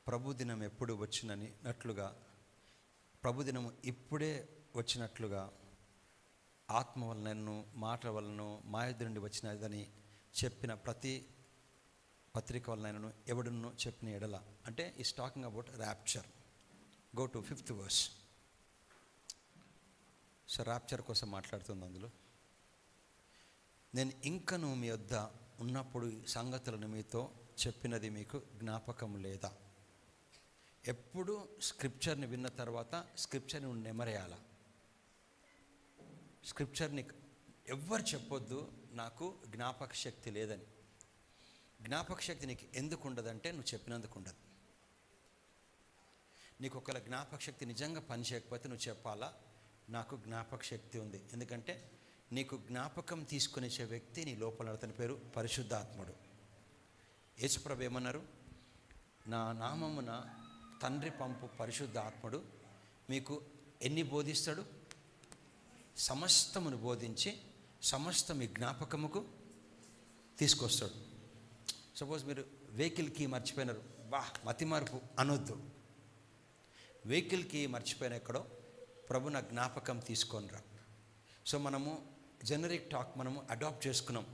ప్రభుదినం ఎప్పుడు వచ్చినట్లుగా, ప్రభుదినము ఇప్పుడే వచ్చినట్లుగా ఆత్మ వలనను మాట వలన మా యొద్ద నుండి వచ్చినదని చెప్పిన ప్రతి పత్రిక వలనను ఎవడును చెప్పిన ఎడల, అంటే is talking about rapture. Go to 5th verse. So rapture కోసం మాట్లాడుతుంది అందులో. నేను ఇంకను మీ వద్ద ఉన్నప్పుడు సంగతులను మీతో చెప్పినది మీకు జ్ఞాపకం లేదా? ఎప్పుడు స్క్రిప్చర్ని విన్న తర్వాత స్క్రిప్చర్ని నెమరేయాల. స్క్రిప్చర్ని ఎవ్వరు చెప్పొద్దు నాకు జ్ఞాపక శక్తి లేదని. జ్ఞాపక శక్తి నీకు ఎందుకు ఉండదంటే నువ్వు చెప్పినందుకు ఉండదు. నీకు ఒకవేళ జ్ఞాపక శక్తి నిజంగా పని చేయకపోతే నువ్వు చెప్పాలా నాకు జ్ఞాపక శక్తి ఉంది. ఎందుకంటే నీకు జ్ఞాపకం తీసుకునేసే వ్యక్తి నీ లోపల అతని పేరు పరిశుద్ధాత్ముడు. యేసుప్రభు ఏమన్నారు? నా నామమున తండ్రి పంపు పరిశుద్ధాత్ముడు మీకు ఎన్ని బోధిస్తాడు? సమస్తమును బోధించి సమస్త మీ జ్ఞాపకముకు తీసుకొస్తాడు. సపోజ్ మీరు వెహికల్ కీ మర్చిపోయినారు, మతి మార్పు అనొద్దు. వెహికల్ కీ మర్చిపోయిన ఎక్కడో ప్రభు నా జ్ఞాపకం తీసుకొనిరా. సో మనము జనరిక్ టాక్ మనము అడాప్ట్ చేసుకున్నాం.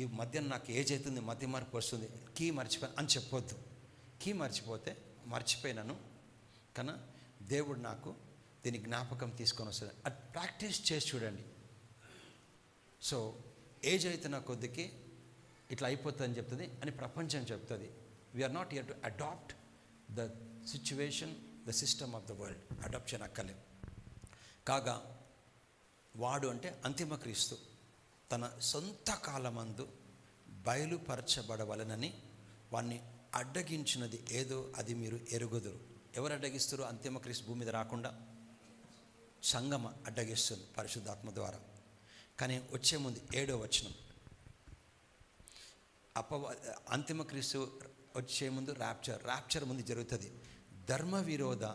ఈ మధ్య నాకు ఏజ్ అవుతుంది, మతి మార్పు వస్తుంది, కీ మర్చిపోయాను అని చెప్పొద్దు. కీ మర్చిపోతే మర్చిపోయినాను కానీ దేవుడు నాకు దీని జ్ఞాపకం తీసుకొని వస్తుంది. అది ప్రాక్టీస్ చేసి చూడండి. సో ఏజ్ అవుతున్న కొద్దికి ఇట్లా అయిపోతుందని చెప్తుంది అని ప్రపంచం చెప్తుంది. We are not here to adapt the situation, the system of the world. Adapt చేయనక్కర్లేదు. కాగా వాడు అంటే అంతిమ క్రీస్తు తన సొంత కాలమందు బయలుపరచబడవలనని వాణ్ణి అడ్డగించినది ఏదో అది మీరు ఎరుగుదురు. ఎవరు అడ్డగిస్తారు? అంతిమ క్రీస్తు భూమి మీద రాకుండా సంఘం అడ్డగిస్తుంది పరిశుద్ధాత్మ ద్వారా. కానీ వచ్చే ముందు 7వ వచనం, అంతిమ క్రీస్తు వచ్చే ముందు ర్యాప్చర్ ముందు జరుగుతుంది. ధర్మ విరోధ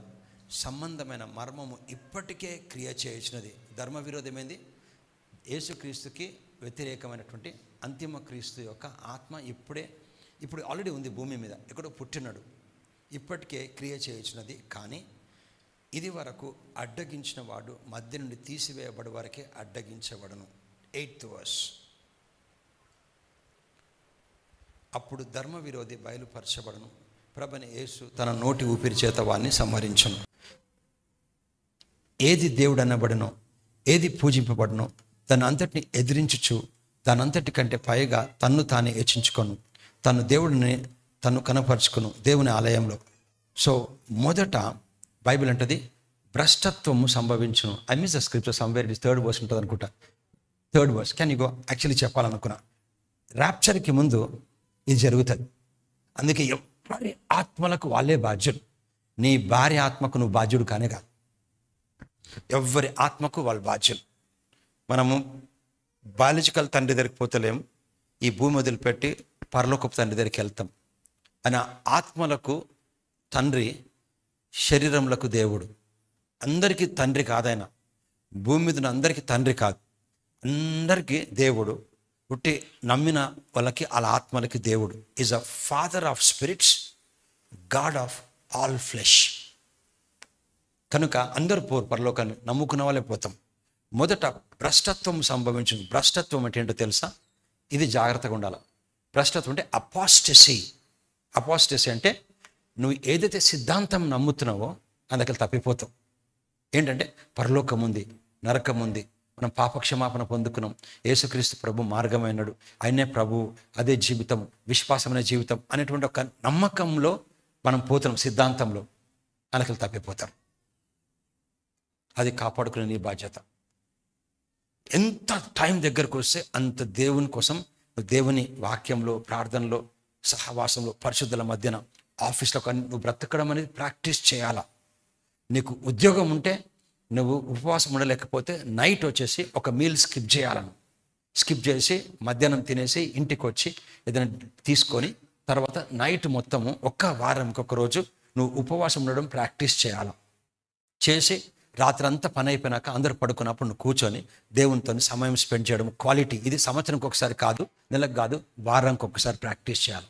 సంబంధమైన మర్మము ఇప్పటికే క్రియ చేయించినది. ధర్మ విరోధమైంది యేసుక్రీస్తుకి వ్యతిరేకమైనటువంటి అంతిమ క్రీస్తు యొక్క ఆత్మ ఇప్పుడు ఆల్రెడీ ఉంది భూమి మీద, ఎక్కడో పుట్టినాడు, ఇప్పటికే క్రియ చేయించినది. కానీ ఇది వరకు అడ్డగించిన వాడు మధ్య నుండి తీసివేయబడి వరకే అడ్డగించబడను. 8th verse. అప్పుడు ధర్మ విరోధి బయలుపరచబడను, ప్రభువైన యేసు తన నోటి ఊపిరి చేత వారిని సంహరించును. ఏది దేవుడు అనబడనో, ఏది పూజింపబడనో తన అంతటిని ఎదిరించుచు దానంతటి కంటే పైగా తన్ను తానే హెచ్చించుకొను, తను దేవుడిని తను కనపరుచుకును దేవుని ఆలయంలో. సో మొదట బైబిల్ అంటది భ్రష్టత్వము సంభవించును. I miss the scripture somewhere. It is 3rd verse ఉంటుంది అనుకుంటా. 3rd verse. Can you go? Actually చెప్పాలనుకున్నా, ర్యాప్చర్కి ముందు ఇది జరుగుతుంది. అందుకే ఎవరి ఆత్మలకు వాళ్ళే బాధ్యులు. నీ భార్య ఆత్మకు నువ్వు బాధ్యుడు కానే కాదు. ఎవరి ఆత్మకు వాళ్ళు బాధ్యులు. మనము బయాలజికల్ తండ్రి దగ్గరికి పోతలేము, ఈ భూమి వదిలిపెట్టి పరలోకపు తండ్రి దగ్గరికి వెళ్తాం. అని ఆత్మలకు తండ్రి, శరీరములకు దేవుడు. అందరికీ తండ్రి కాదైనా, భూమి మీద అందరికీ తండ్రి కాదు, అందరికీ దేవుడు. పుట్టి నమ్మిన వాళ్ళకి వాళ్ళ ఆత్మలకి దేవుడు. Is a father of spirits, God of all flesh. కనుక అందరూ పోరు పరలోకాన్ని, నమ్ముకున్న వాళ్ళే పోతాం. మొదట భ్రష్టత్వం సంభవించింది. భ్రష్టత్వం అంటే ఏంటో తెలుసా? ఇది జాగ్రత్తగా ఉండాలి. భ్రష్టత్వం అంటే అపాస్టసీ. అపాస్టసీ అంటే నువ్వు ఏదైతే సిద్ధాంతం నమ్ముతున్నావో అందుకే తప్పిపోతావు. ఏంటంటే పరలోకం ఉంది, నరకం ఉంది, మనం పాపక్షమాపణ పొందుకున్నాం, యేసుక్రీస్తు ప్రభు మార్గమైనడు, ఆయనే ప్రభు, అదే జీవితం, విశ్వాసమైన జీవితం అనేటువంటి ఒక నమ్మకంలో మనం పోతున్నాం. సిద్ధాంతంలో అందుకే తప్పిపోతాం. అది కాపాడుకునే నీ బాధ్యత. ఎంత టైం దగ్గరకు వస్తే అంత దేవుని కోసం, దేవుని వాక్యంలో, ప్రార్థనలో, సహవాసంలో, పరిశుద్ధుల మధ్యన, ఆఫీస్లో కానీ నువ్వు బ్రతకడం అనేది ప్రాక్టీస్ చేయాలా. నీకు ఉద్యోగం ఉంటే నువ్వు ఉపవాసం ఉండలేకపోతే నైట్ వచ్చేసి ఒక మీల్ స్కిప్ చేసి మధ్యాహ్నం తినేసి ఇంటికి వచ్చి ఏదైనా తీసుకొని తర్వాత నైట్ మొత్తము ఒక్క వారంకి ఒక రోజు నువ్వు ఉపవాసం ఉండడం ప్రాక్టీస్ చేయాలి. చేసి రాత్రి అంతా పని అయిపోయినాక అందరూ పడుకున్నప్పుడు నువ్వు కూర్చొని దేవునితో సమయం స్పెండ్ చేయడం క్వాలిటీ. ఇది సంవత్సరంకి ఒకసారి కాదు, నెలకు కాదు, వారానికి ఒకసారి ప్రాక్టీస్ చేయాలి.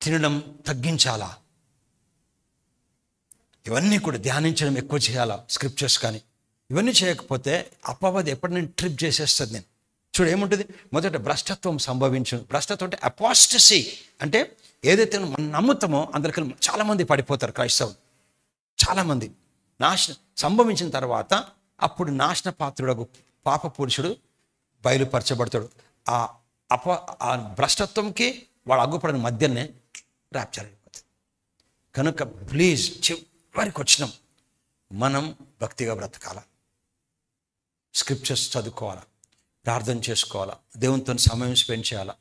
తినడం తగ్గించాలా, ఇవన్నీ కూడా ధ్యానించడం ఎక్కువ చేయాలా, స్క్రిప్చర్స్ కానీ. ఇవన్నీ చేయకపోతే అపవాది ఎప్పటి నేను ట్రిప్ చేసేస్తుంది. నేను చూడు ఏముంటుంది, మొదట భ్రష్టత్వం సంభవించు. భ్రష్టత్వం అంటే అపాస్టసీ, అంటే ఏదైతే మనం నమ్ముతామో అందులోకి చాలామంది పడిపోతారు. క్రైస్తవులు చాలామంది నాశనం సంభవించిన తర్వాత అప్పుడు నాశన పాత్రుడు పాప పురుషుడు బయలుపరచబడతాడు. ఆ భ్రష్టత్వంకి వాడు అగ్గుపడిన మధ్యనే ర్యాప్చర్ అయిపోతుంది. కనుక ప్లీజ్ చివరికి వచ్చినాం, మనం భక్తిగా బ్రతకాల, స్క్రిప్చర్స్ చదువుకోవాలా, ప్రార్థన చేసుకోవాలా, దేవునితో సమయం స్పెండ్ చేయాలా.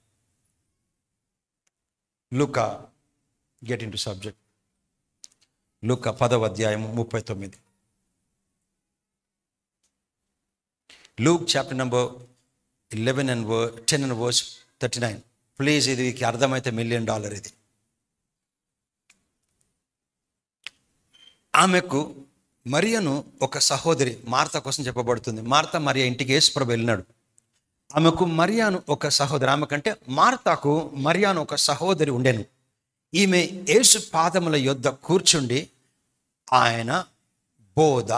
లూకా, గెట్ ఇన్ టు సబ్జెక్ట్. లూకా 10వ అధ్యాయం 39. Luke chapter number 11 and 10 and verse 39. Please ఇది అర్థమైతే $1 million ఇది. ఆమెకు మరియను ఒక సహోదరి మార్త కోసం చెప్పబడుతుంది. మార్త మరియ ఇంటికి యేసుప్రభు వెళ్ళినాడు. ఆమెకు మరియాను ఒక సహోదరి, ఆమెకంటే మార్తకు మరియాను ఒక సహోదరి ఉండెను. ఈమె యేసు పాదముల యొద్ద కూర్చుండి ఆయన బోధ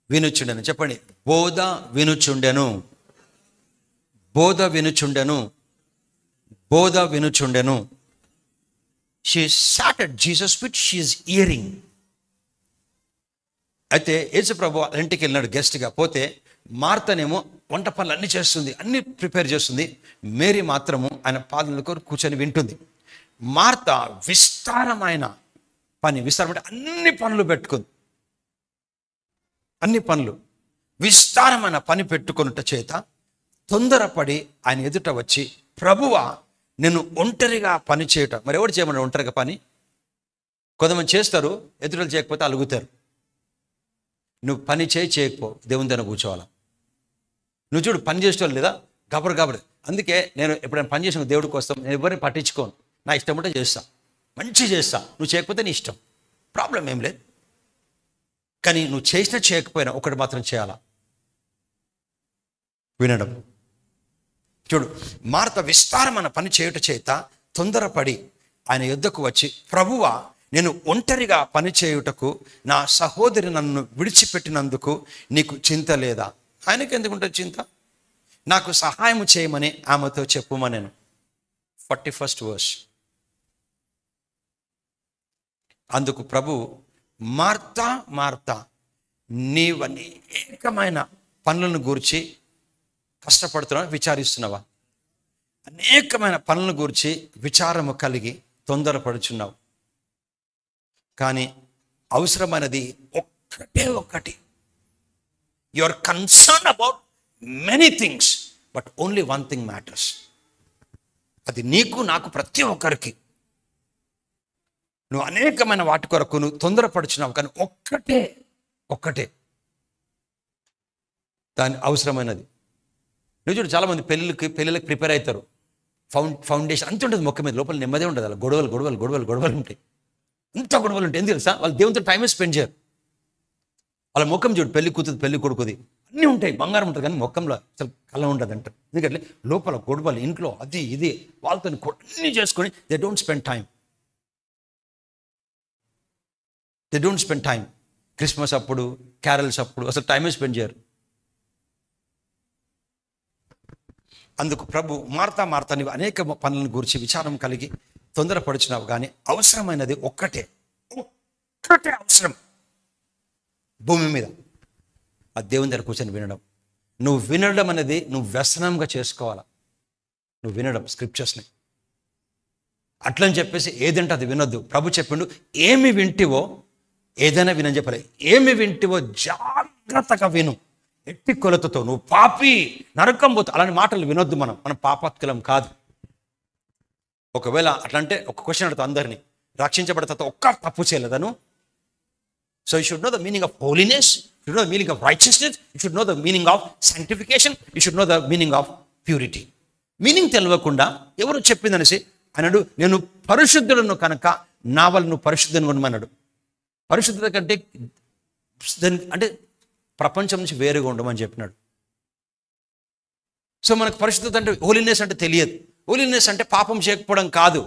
వినుచుండెను. చెప్పండి, బోధ వినుచుండెను, బోధ వినుచుండెను, బోధ వినుచుండెను. She sat at Jesus feet, she is hearing. అయితే యేసు ప్రభు ఇంటికి వెళ్ళినాడు గెస్ట్గా. పోతే మార్తనేమో వంట పనులు అన్నీ చేస్తుంది, అన్నీ ప్రిపేర్ చేస్తుంది. మేరీ మాత్రము ఆయన పాదములకు కూర్చొని వింటుంది. మార్త విస్తారమైన పని, విస్తారమైన అన్ని పనులు పెట్టుకుంది, అన్ని పనులు విస్తారమైన పని పెట్టుకొనుట చేత తొందరపడి ఆయన ఎదుట వచ్చి, ప్రభువా నేను ఒంటరిగా పని చేయట. మరి ఎవరు చేయమని ఒంటరిగా పని? కొంతమంది చేస్తారు, ఎదుటలు చేయకపోతే అలుగుతారు. నువ్వు పని చేయకపో, దేవుని దగ్గర కూర్చోవాలా. నువ్వు చూడు, పని చేసేవాళ్ళు లేదా గబరు. అందుకే నేను ఎప్పుడైనా పని చేసిన దేవుడి కోసం నేను ఎవరిని పట్టించుకోను. నా ఇష్టం ఉంటే చేస్తా, మంచి చేస్తా. నువ్వు చేయకపోతే నీ ఇష్టం, ప్రాబ్లం ఏం లేదు. కానీ నువ్వు చేసినా చేయకపోయినా ఒకటి మాత్రం చేయాలా, వినడం. చూడు, మార్త విస్తారమైన పని చేయుట చేత తొందరపడి ఆయన యుద్ధకు వచ్చి, ప్రభువా నేను ఒంటరిగా పని చేయుటకు నా సహోదరి నన్ను విడిచిపెట్టినందుకు నీకు చింత లేదా? ఆయనకి ఎందుకుంటుంది చింత? నాకు సహాయం చేయమని ఆమెతో చెప్పుమనేను. 41st verse. అందుకు ప్రభు, మార్తా మార్తా, నీవు అనేకమైన పనులను గూర్చి కష్టపడుతున్నావా, విచారిస్తున్నావా? అనేకమైన పనులను గూర్చి విచారము కలిగి తొందరపడుచున్నావు. కానీ అవసరమైనది ఒక్కటే ఒక్కటి. You are concern about many things, but only one thing matters. అది నీకు నాకు ప్రతి ఒక్కరికి. నువ్వు అనేకమైన వాటి కొరకు నువ్వు తొందరపడుచున్నావు, కానీ ఒక్కటే దాని అవసరమైనది. నువ్వు చూడు, చాలామంది పెళ్ళిళ్ళకి ప్రిపేర్ అవుతారు. ఫౌండేషన్ అంత ఉంటుంది, మొక్క మీద లోపల నెమ్మదే ఉండదు. అలా గొడవలు ఉంటాయి, అంత గొడవలు ఉంటాయి. ఎందుకు తెలుసా? వాళ్ళు దేవునితో టైమే స్పెండ్ చేయరు. వాళ్ళ ముఖం చూడు, పెళ్లి కూతురు పెళ్లి కొడుకుది అన్నీ ఉంటాయి, బంగారం ఉంటుంది, కానీ ముఖంలో అసలు కళ ఉండదు అంటారు. ఎందుకంటే లోపల గొడవలు, ఇంట్లో అది ఇది, వాళ్ళతో అన్నీ చేసుకొని they don't spend time. Christmas అప్పుడు, క్యారల్స్ అప్పుడు అసలు టైమే స్పెండ్ చేయరు. అందుకు ప్రభు, మార్తా నీవు అనేక పనులను గురించి విచారం కలిగి తొందరపడుచున్నావు, కానీ అవసరమైనది ఒక్కటే అవసరం భూమి మీద. ఆ దేవుని దగ్గర కూర్చొని వినడం. నువ్వు వినడం అనేది నువ్వు వ్యసనంగా చేసుకోవాలా. నువ్వు వినడం స్క్రిప్చర్స్ని అట్లని చెప్పేసి ఏదంటే అది వినొద్దు. ప్రభు చెప్పిండు, ఏమి వింటివో ఏదైనా వినని చెప్పలే. ఏమి వింటివో జాగ్రత్తగా విను, ఎట్టి కొలతతో. నువ్వు పాపి, నరకం పోతు, అలాంటి మాటలు వినొద్దు. మనం పాపాత్కులం కాదు. ఒకవేళ అట్లంటే ఒక క్వశ్చన్ అడుగుతా అందరినీ, రక్షించబడిన తర్వాత ఒక్క తప్పు చేయలేదను? So you should know the meaning of holiness, you should know the meaning of righteousness, you should know the meaning of sanctification, you should know the meaning of purity. Meaning తెలియకుండా ఎవరు చెప్పిందనేసి అన్నాడు, నేను పరిశుద్ధులను కనుక నా వల్ల నువ్వు పరిశుద్ధుని ఉండమన్నాడు. పరిశుద్ధత కంటే అంటే ప్రపంచం నుంచి వేరుగా ఉండమని చెప్పినాడు. సో మనకు పరిశుద్ధత అంటే హోలీనెస్ అంటే తెలియదు. హోలీనెస్ అంటే పాపం చేయకపోవడం కాదు.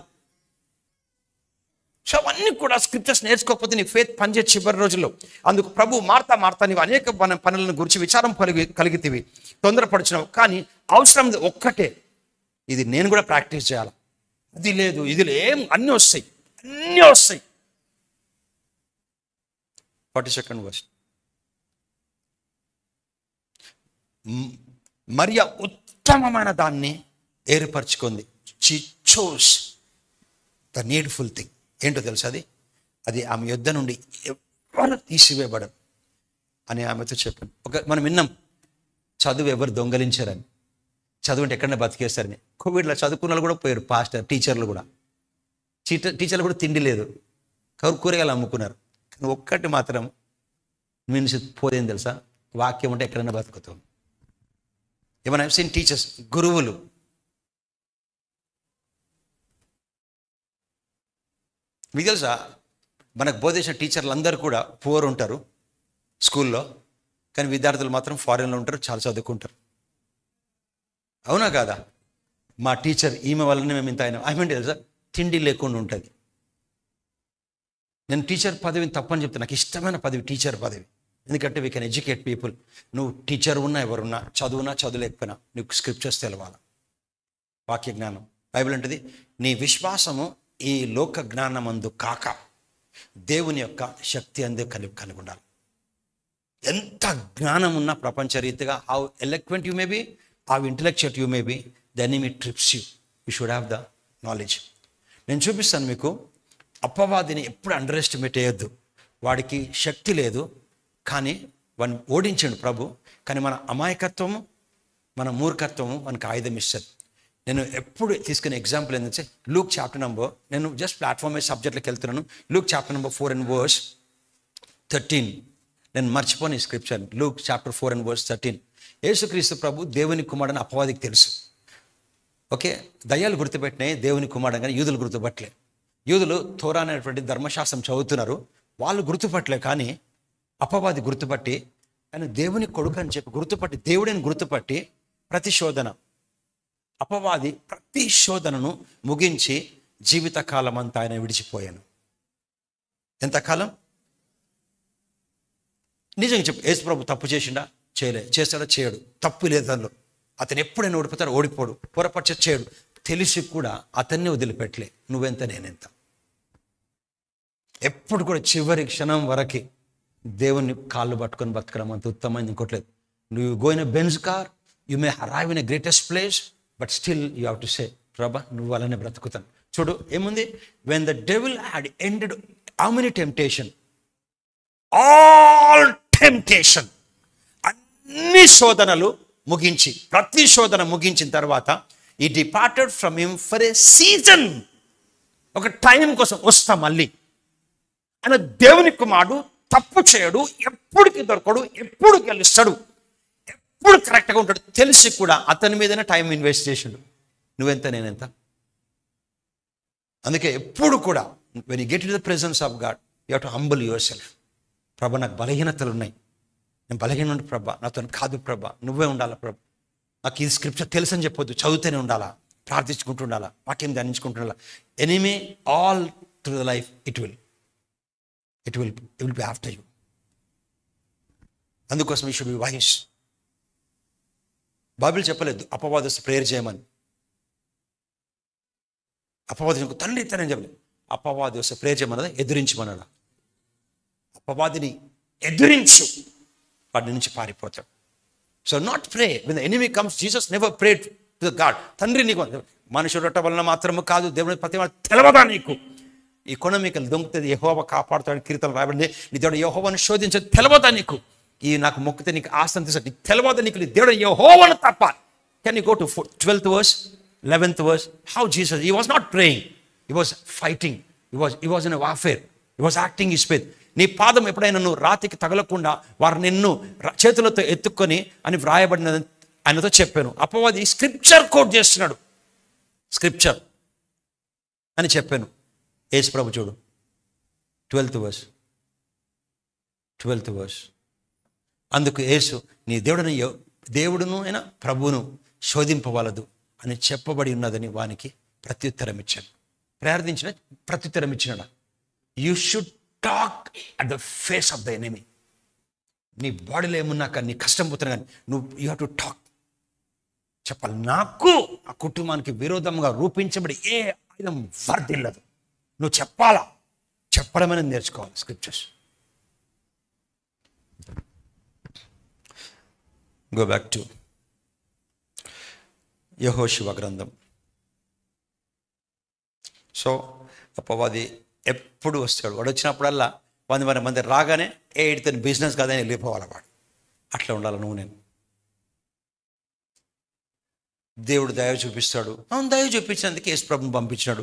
మిగతావన్నీ కూడా స్క్రిప్చర్స్ నేర్చుకోకపోతే నీ ఫేత్ పనిచేసే చివరి రోజుల్లో. అందుకు ప్రభు మార్తా నీవు అనేక పనులను గురించి విచారం కలిగితివి, తొందరపడుచున్నావు. కానీ అవసరం ఒక్కటే, ఇది నేను కూడా ప్రాక్టీస్ చేయాలి. అది లేదు ఇది అన్నీ వస్తాయి. 42nd verse. మరియ ఉత్తమమైన దాన్ని ఏర్పరచుకుంది. She chose the needful thing. ఏంటో తెలుసు, అది ఆమె యొద్ద నుండి ఎవరు తీసివేయబడరు అని ఆమెతో చెప్పాను. మనం విన్నాం, చదువు ఎవరు దొంగలించారని. చదువు అంటే ఎక్కడన్నా బతికేస్తారని. కోవిడ్లో చదువుకున్న వాళ్ళు కూడా పోయారు, పాస్టర్ టీచర్లు కూడా. టీచర్లు కూడా తిండి లేదు, కూరగాయలు అమ్ముకున్నారు. కానీ ఒక్కటి మాత్రం మీన్స్ పోదేం తెలుసా, వాక్యం అంటే ఎక్కడన్నా బతుకుతాం. ఏమైనా సీన్ టీచర్స్, గురువులు, మీకు తెలుసా మనకు బోధించిన టీచర్లు అందరూ కూడా పూర్ ఉంటారు స్కూల్లో, కానీ విద్యార్థులు మాత్రం ఫారెన్లో ఉంటారు, చాలా చదువుకుంటారు. అవునా కాదా? మా టీచర్ ఈమె వల్లనే మేము ఇంత అయినా. ఐ మీన్ తెలుసా, తిండి లేకుండా ఉంటుంది. నేను టీచర్ పదవిని తప్పని చెప్తాను, నాకు ఇష్టమైన పదవి టీచర్ పదవి. ఎందుకంటే వీ కెన్ ఎడ్యుకేట్ పీపుల్. నువ్వు టీచర్ ఉన్నా ఎవరున్నా, చదువునా చదువులేకపోయినా నీకు స్క్రిప్చర్స్ తెలవాలి, వాక్య జ్ఞానం. బైబిల్ అంటది, నీ విశ్వాసము ఈ లోక జ్ఞానమందు కాక దేవుని యొక్క శక్తి అందే కలిగి ఉండాలి. ఎంత జ్ఞానం ఉన్నా ప్రపంచరీతిగా, how eloquent you may be, how intellectual you may be, the enemy trips you. You should have the knowledge. నేను చూపిస్తాను మీకు. అపవాదిని ఎప్పుడు అండర్ ఎస్టిమేట్ చేయొద్దు. వాడికి శక్తి లేదు, కానీ వాడిని ఓడించండు ప్రభు. కానీ మన అమాయకత్వము, మన మూర్ఖత్వము మనకు ఆయుధం ఇస్తుంది. నేను ఎప్పుడు తీసుకునే ఎగ్జాంపుల్ ఏంటంటే, లూక్ చాప్టర్ నంబర్, నేను జస్ట్ ప్లాట్ఫామ్ వైజ్ సబ్జెక్ట్లోకి వెళ్తున్నాను. Luke chapter number 4 and verse 13. నేను మర్చిపోను ఈ scripture. Luke chapter 4 and verse 13. యేసుక్రీస్తు ప్రభు దేవుని కుమారుడని అపవాదికి తెలుసు. ఓకే, దయ్యాలు గుర్తుపెట్టినాయి దేవుని కుమారుడు, కానీ యూదులు గుర్తుపట్టలే. యూదులు తోరా అనేటువంటి ధర్మశాస్త్రం చదువుతున్నారు, వాళ్ళు గుర్తుపట్టలే. కానీ అపవాది గుర్తుపట్టి, ఆయన దేవుని కొడుకు అని చెప్పి గుర్తుపట్టి, దేవుడిని గుర్తుపట్టి ప్రతి శోధనను ముగించి జీవితకాలం అంతా ఆయన విడిచిపోయాను. ఎంతకాలం? నిజంగా చెప్పు, యేసు ప్రభు తప్పు చేసిండా? చేస్తాడా? చేయడు. తప్పు లేదు దానిలో. అతను ఎప్పుడైనా ఓడిపోతాడు, ఓడిపోడు. పొరపచ్చ చేయడు. తెలిసి కూడా అతన్ని వదిలిపెట్టలే. నువ్వెంత నేనెంత. ఎప్పుడు కూడా చివరి క్షణం వరకు దేవుని కాళ్ళు పట్టుకొని బతకడం అంత ఉత్తమైంది ఇంకోట్లేదు. నువ్వు go in a Benz car, you may arrive in a greatest place, but still you have to say, ప్రభా నువ్వు అలానే బ్రతుకుతాను. చూడు ఏముంది, when the devil had ended how many temptation, all temptation, అన్ని శోధనలు ముగించి, ప్రతి శోధన ముగించిన తర్వాత, ఈ departed from him for a season, ఒక టైం కోసం వస్తా మళ్ళీ. ఆయన దేవుని కుమారుడు, తప్పు చేయడు, ఎప్పుడుకి దొరకడు, ఎప్పుడు గెలుస్తాడు, ఎప్పుడు కరెక్ట్గా ఉంటాడు తెలిసి కూడా అతని మీదనే టైం ఇన్వెస్ట్ చేసాడు. నువ్వెంత నేనెంత. అందుకే ఎప్పుడు కూడా when you get in the presence of God, you have to humble your self. ప్రభా నాకు బలహీనతలు ఉన్నాయి, నేను బలహీన ఉండి ప్రభా, నాతో కాదు ప్రభా, నువ్వే ఉండాలా ప్రభా. నాకు ఇది స్క్రిప్చర్ తెలుసు అని చెప్పొద్దు, చదువుతూనే ఉండాలా, ప్రార్థించుకుంటూ ఉండాలా, వాక్యం ధ్యానించుకుంటూ. Enemy all through the life it will be after you. అందుకోసం you should be wise. Bible చెప్పలేదు అపవాదస్తు ప్రేయర్ చేయమని. అపవాది తండ్రి ఇస్తానని చెప్పలేదు. అపవాది వస్తే ప్రేయర్ చేయమన్నదా, ఎదురించమన్నాడా? అపవాదిని ఎదురించు, వాడి నుంచి పారిపోతాడు. So not pray when the enemy comes. Jesus never prayed to the God. తండ్రి నీకు మనుషుడట వలన మాత్రము కాదు, దేవుని ప్రతి తెలవదా నీకు? ఈ కొనమికలు దొంగతుంది, యెహోవా కాపాడుతాడు కీర్తనలు రాయబడింది. నీ దేవుడు యెహోవాను శోధించదు, తెలవదా నీకు? ఈ నాకు మొక్కితే నీకు ఆస్తి తీసాడు, నీకు తెలవదా నీకు? నీ దేవుడు యెహోవాను తప్ప. Can you go to 12th verse, 11th verse? How Jesus, he was not praying, he was fighting, he was in a warfare, he was acting his faith. నీ పాదం ఎప్పుడైనా నువ్వు రాతికి తగలకుండా వారు నిన్ను చేతులతో ఎత్తుక్కొని అని వ్రాయబడినది ఆయనతో చెప్పాను. అపవాది స్క్రిప్చర్ కోట్ చేస్తున్నాడు, స్క్రిప్చర్ అని చెప్పాను. యేసు ప్రభు చూడు 12th verse. అందుకు యేసు, నీ దేవుడును అయినా ప్రభువును శోధింపవలదు అని చెప్పబడి ఉన్నదని వానికి ప్రత్యుత్తరం ఇచ్చాను. ప్రార్థించిన ప్రత్యుత్తరం ఇచ్చినాడా? You should talk at the face of the enemy. నీ బాడీలో ఏమున్నా కానీ, నీ కష్టం పోతున్నా కానీ నువ్వు యూ హ్యావ్ టు టాక్. చెప్పాలి, నాకు ఆ కుటుంబానికి విరోధంగా రూపించబడి ఏ ఆయుధం వర్ధిల్లదు. నువ్వు చెప్పాలా, చెప్పడం అనేది నేర్చుకోవాలి. స్క్రిప్చర్స్. గో బ్యాక్ టు యెహోషువ గ్రంథం. సో అపవాది ఎప్పుడు వస్తాడు, వాడు వచ్చినప్పుడల్లా 100 మంది రాగానే ఇతని బిజినెస్ కాదని వెళ్ళిపోవాలి వాడు. అట్లా ఉండాలి నువ్వు నేను. దేవుడు దయ చూపిస్తాడు. దయ చూపించినందుకు యేసు ప్రభుని పంపించినాడు.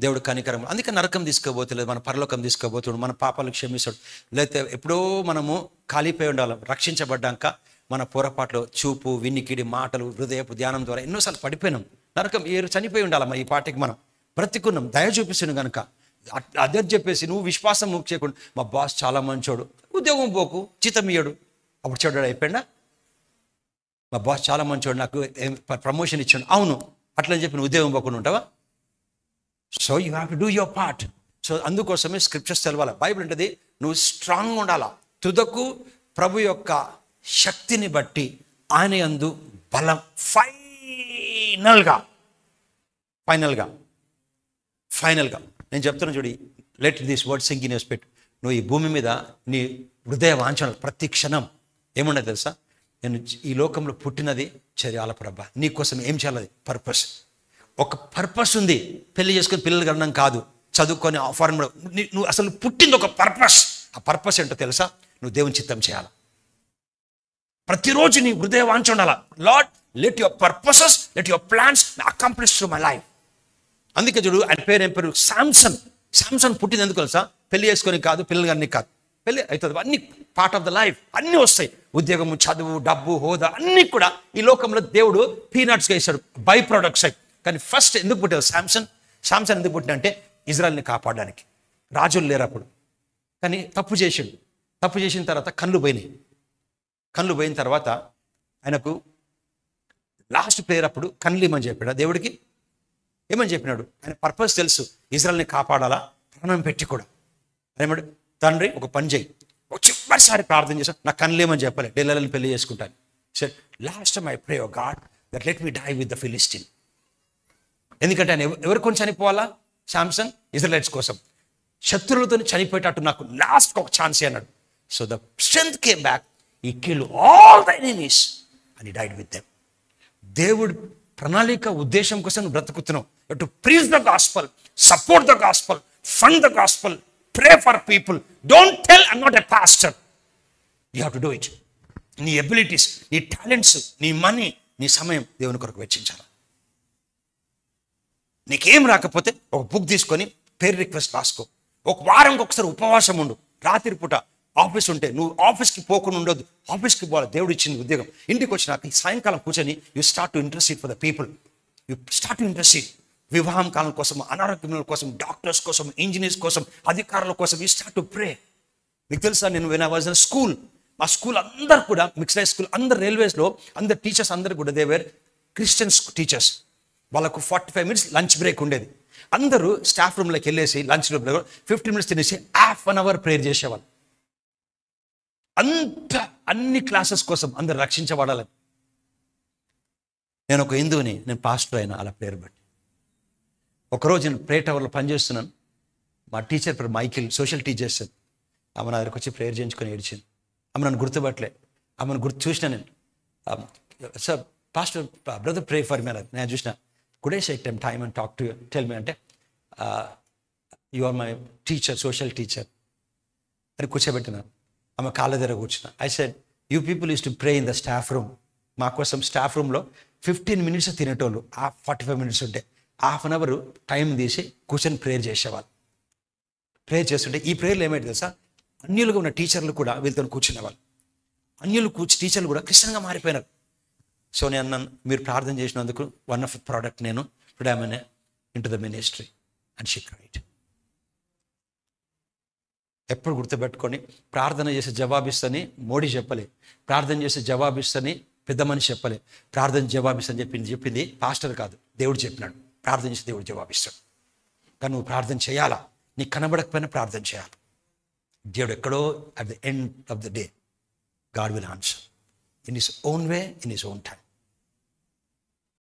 దేవుడు కనికరం, అందుకే నరకం తీసుకోబోతులేదు, మన పరలోకం తీసుకోబోతున్నాడు, మన పాపాలు క్షమిస్తాడు. లేకపోతే ఎప్పుడో మనము కాలిపోయి ఉండాలి. రక్షించబడ్డాక మన పొరపాట్లు, చూపు, వినికిడి, మాటలు, హృదయపు ధ్యానం ద్వారా ఎన్నోసార్లు పడిపోయినాం. నరకం చనిపోయి ఉండాలమ్మా. ఈ పాటికి మనం బ్రతికున్నాం, దయ చూపిస్తున్నాం కనుక. అదే చెప్పేసి నువ్వు విశ్వాసం ముక్కు చేయకుండా, మా బాస్ చాలా మంచోడు, ఉద్యోగం పోకు, జీతం ఇయ్యడు, అప్పుడు చెడ్డాడు అయిపోయిందా? మా బాస్ చాలా మంచోడు, నాకు ప్రమోషన్ ఇచ్చాడు, అవును, అట్లా చెప్పి నువ్వు ఉద్యోగం పోకుండా ఉంటావా? So you have to do your part. So అందుకోసమే స్క్రిప్చర్స్ తెలవాలి. బైబిల్ అంటది నువ్వు స్ట్రాంగ్ ఉండాలా. తుదకు ప్రభు యొక్క శక్తిని బట్టి ఆయన యందు బలం. ఫైనల్గా నేను చెప్తున్నా చూడు, let this word sink in your spirit. నువ్వు ఈ భూమి మీద నీ హృదయ వాంఛనలు ప్రతి క్షణం ఏమున్నది తెలుసా? నేను ఈ లోకంలో పుట్టినది చేయాల ప్రభా, నీకోసం ఏం చేయాలి? పర్పస్. ఒక పర్పస్ ఉంది. పెళ్లి చేసుకొని పిల్లలు కనడం కాదు, చదువుకొని ఫారెన్. నువ్వు అసలు పుట్టింది ఒక పర్పస్. ఆ పర్పస్ ఏంటో తెలుసా? నువ్వు దేవుని చిత్తం చేయాలి. ప్రతిరోజు నీ హృదయ వాంఛ ఉండాలా, lord let your purposes, let your plans accomplish through my life. అందుకే చూడు, ఆయన పేరు ఏం పేరు? శాంసన్ పుట్టింది ఎందుకు తెలుసా? పెళ్లి చేసుకొని కాదు, పిల్లలు కానీ కాదు, పెళ్ళి అవుతుంది, అన్ని పార్ట్ ఆఫ్ ద లైఫ్, అన్నీ వస్తాయి. ఉద్యోగము, చదువు, డబ్బు, హోదా అన్నీ కూడా ఈ లోకంలో దేవుడు పీనట్స్గా ఇస్తాడు, బై ప్రొడక్ట్స్ అయి. కానీ ఫస్ట్ ఎందుకు పుట్టాడు శాంసన్ ఎందుకు పుట్టిన అంటే ఇజ్రాయెల్ని కాపాడడానికి. రాజులు లేరు అప్పుడు, కానీ తప్పు చేసిన తర్వాత కళ్ళు పోయిన తర్వాత ఆయనకు లాస్ట్ ప్రేయర్ అప్పుడు కళ్ళు ఏమని చెప్పాడు దేవుడికి? ఏమని చెప్పినాడు? ఆయన పర్పస్ తెలుసు, ఇజ్రాయెల్ని కాపాడాలా ప్రాణం పెట్టి కూడా. ఏమడు, తండ్రి ఒక పని చేయి, ఒక చివరిసారి ప్రార్థన చేశాను, నా కన్నులేమని చెప్పాలి, డెల్లలని పెళ్లి చేసుకుంటాను. Sir last time I pray O God that let me die with the Philistine. ఎందుకంటే ఆయన ఎవరి కోసం చనిపోవాలా? శాంసన్ ఇజ్రాయెలైట్స్ కోసం. శత్రువులతో చనిపోయేటట్టు నాకు లాస్ట్ ఒక ఛాన్స్ అన్నాడు. So the strength came back, he kill all the enemies and he died with them. దేవుడు ప్రణాళిక ఉద్దేశం కోసం నువ్వు బ్రతుకుతున్నావు. To preach the gospel, support the gospel, fund the gospel, pray for people. Don't tell I'm not a pastor. You have to do it. నీ abilities, నీ talents, నీ money, నీ సమయం దేవుని కొరకు వెచ్చించాలి. నీకేం రాకపోతే ఒక బుక్ తీసుకొని పేరు రిక్వెస్ట్ రాసుకో. ఒక వారంకి ఒకసారి ఉపవాసం ఉండు. రాత్రి పూట ఆఫీస్ ఉంటే నువ్వు ఆఫీస్కి పోకుండా ఉండొద్దు, ఆఫీస్కి పోవాలి. దేవుడు ఇచ్చింది ఉద్యోగం. ఇంటికి వచ్చినాక ఈ సాయంకాలం కూర్చొని you start to interest for the people. You start to interest. వివాహం కాలం కోసం, అనారోగ్యముల కోసం, డాక్టర్స్ కోసం, ఇంజనీర్స్ కోసం, అధికారుల కోసం యూ స్టార్ట్ టు ప్రే. మీకు తెలుసా, నేను when I was in school, మా స్కూల్ అందరు కూడా మిక్స్డ్ హై స్కూల్, అందరు రైల్వేస్లో అందరు టీచర్స్ అందరు కూడా దే వేర్ క్రిస్టియన్స్ టీచర్స్. వాళ్ళకు 45 minutes లంచ్ బ్రేక్ ఉండేది. అందరూ స్టాఫ్ రూమ్లోకి వెళ్ళేసి లంచ్ రూమ్లో 15 minutes తినేసి హాఫ్ అన్ అవర్ ప్రేయర్ చేసేవాళ్ళు. అన్ని క్లాసెస్ కోసం అందరు రక్షించబడాలని. నేను ఒక హిందువుని, నేను పాస్టర్ అయినా అలా ప్రేయర్ బట్టి. ఒకరోజు నేను ప్రే టవర్లో పనిచేస్తున్నాను. మా టీచర్ పేరు మైకిల్, సోషల్ టీచర్స్. ఆమె నా దగ్గరకు వచ్చి ప్రేయర్ చేయించుకొని ఏడిచింది. ఆమె నన్ను గుర్తుపట్టలే. ఆమెను చూసిన నేను, sir pastor brother pray for me అన్నది. నేను చూసిన, could I take time and talk to tell me అంటే, you are my teacher, social teacher అని కూర్చోబెట్టినాను. ఆమె కాళ్ళ దగ్గర కూర్చున్నా. I said, you people use to pray in the staff room. మా కోసం స్టాఫ్ రూమ్లో 15 minutes తినేటోళ్ళు, 45 minutes ఉంటే హాఫ్ అన్ అవర్ టైం తీసి కూర్చొని ప్రేయర్ చేసేవాళ్ళు. ప్రేయర్ చేస్తుంటే ఈ ప్రేయర్లు ఏమైంది తెలుసా, అన్యులుగా ఉన్న టీచర్లు కూడా వీళ్ళతో కూర్చునేవాళ్ళు. టీచర్లు కూడా క్రిస్టియన్గా మారిపోయినారు. సో నేను అన్నాను, మీరు ప్రార్థన చేసినందుకు వన్ ఆఫ్ ప్రోడక్ట్ నేను today I in to the ministry and she cried. ఎప్పుడు గుర్తుపెట్టుకొని, ప్రార్థన చేసి జవాబిస్తని మోడీ చెప్పలే, ప్రార్థన చేసి జవాబిస్తని పెద్ద మనిషి చెప్పలే, ప్రార్థన జవాబిస్తని చెప్పింది పాస్టర్ కాదు, దేవుడు చెప్పినాడు. ప్రార్థన చేసి దేవుడు జవాబిస్తాడు. కానీ నువ్వు ప్రార్థన చేయాలా. నీకు కనబడకపోయినా ప్రార్థన చేయాలి. దేవుడు ఎక్కడో at the end of the day God will answer in his own way, in his own time.